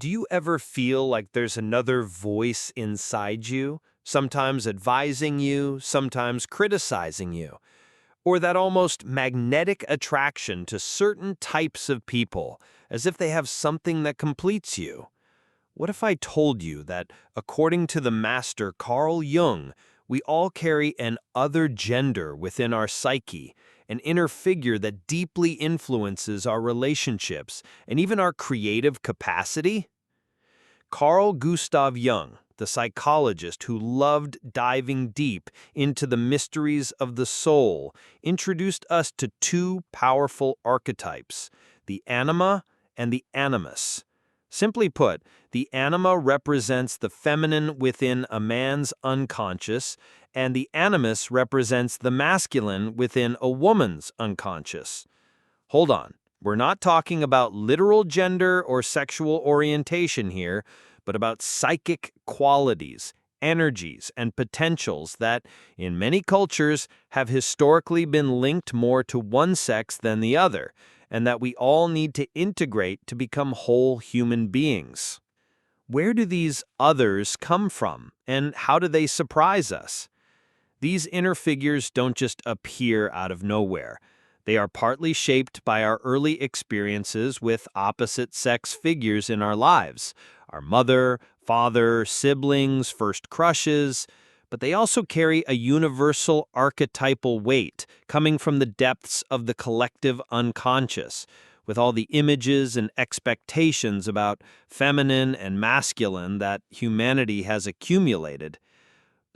Do you ever feel like there's another voice inside you, sometimes advising you, sometimes criticizing you? Or that almost magnetic attraction to certain types of people, as if they have something that completes you? What if I told you that, according to the master Carl Jung, we all carry an other gender within our psyche, an inner figure that deeply influences our relationships and even our creative capacity? Carl Gustav Jung, the psychologist who loved diving deep into the mysteries of the soul, introduced us to two powerful archetypes, the Anima and the Animus. Simply put, the Anima represents the feminine within a man's unconscious, and the Animus represents the masculine within a woman's unconscious. Hold on. We're not talking about literal gender or sexual orientation here, but about psychic qualities, energies, and potentials that, in many cultures, have historically been linked more to one sex than the other, and that we all need to integrate to become whole human beings. Where do these others come from, and how do they surprise us? These inner figures don't just appear out of nowhere. They are partly shaped by our early experiences with opposite-sex figures in our lives, our mother, father, siblings, first crushes, but they also carry a universal archetypal weight coming from the depths of the collective unconscious, with all the images and expectations about feminine and masculine that humanity has accumulated.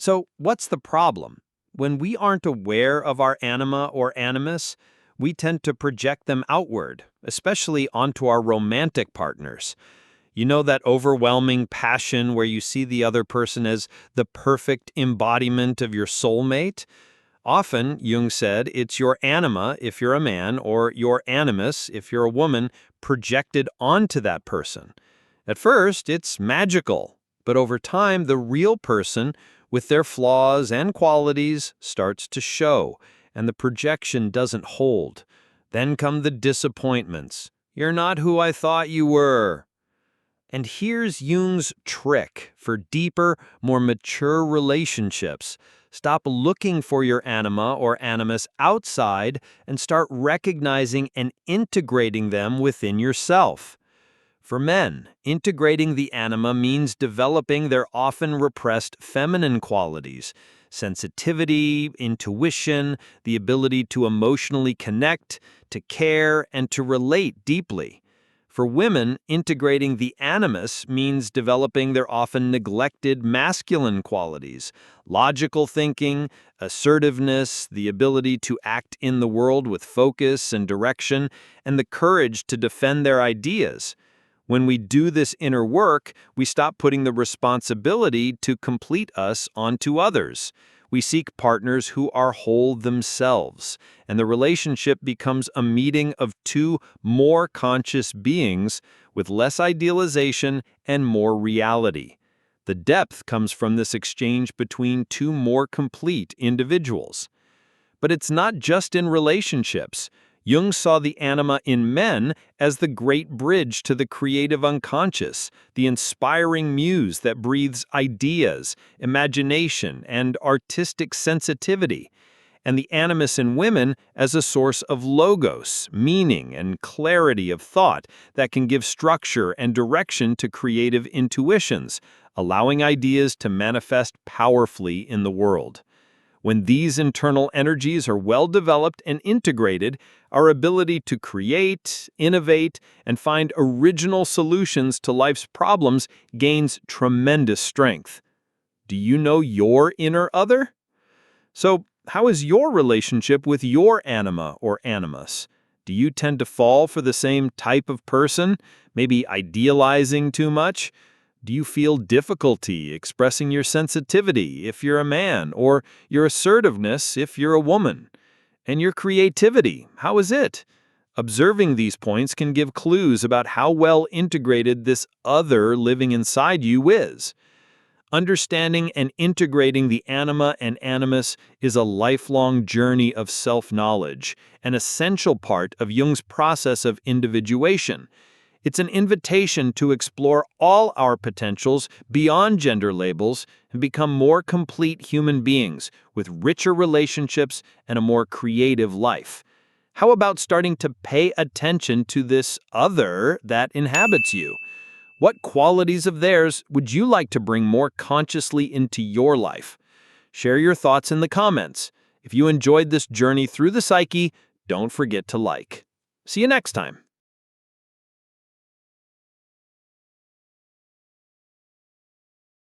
So, what's the problem? When we aren't aware of our anima or animus, we tend to project them outward, especially onto our romantic partners. You know that overwhelming passion where you see the other person as the perfect embodiment of your soulmate? Often, Jung said, it's your anima if you're a man or your animus if you're a woman projected onto that person. At first, it's magical, but over time, the real person, with their flaws and qualities, starts to show, and the projection doesn't hold. Then come the disappointments. You're not who I thought you were. And here's Jung's trick for deeper, more mature relationships. Stop looking for your anima or animus outside and start recognizing and integrating them within yourself. For men, integrating the anima means developing their often repressed feminine qualities, sensitivity, intuition, the ability to emotionally connect, to care, and to relate deeply. For women, integrating the animus means developing their often neglected masculine qualities, logical thinking, assertiveness, the ability to act in the world with focus and direction, and the courage to defend their ideas. When we do this inner work, we stop putting the responsibility to complete us onto others. We seek partners who are whole themselves, and the relationship becomes a meeting of two more conscious beings with less idealization and more reality. The depth comes from this exchange between two more complete individuals. But it's not just in relationships. Jung saw the anima in men as the great bridge to the creative unconscious, the inspiring muse that breathes ideas, imagination, and artistic sensitivity, and the animus in women as a source of logos, meaning, and clarity of thought that can give structure and direction to creative intuitions, allowing ideas to manifest powerfully in the world. When these internal energies are well developed and integrated, our ability to create, innovate, and find original solutions to life's problems gains tremendous strength. Do you know your inner other? So, how is your relationship with your anima or animus? Do you tend to fall for the same type of person, maybe idealizing too much? Do you feel difficulty expressing your sensitivity if you're a man, or your assertiveness if you're a woman? And your creativity, how is it? Observing these points can give clues about how well integrated this other living inside you is. Understanding and integrating the anima and animus is a lifelong journey of self-knowledge, an essential part of Jung's process of individuation. It's an invitation to explore all our potentials beyond gender labels and become more complete human beings with richer relationships and a more creative life. How about starting to pay attention to this other that inhabits you? What qualities of theirs would you like to bring more consciously into your life? Share your thoughts in the comments. If you enjoyed this journey through the psyche, don't forget to like. See you next time.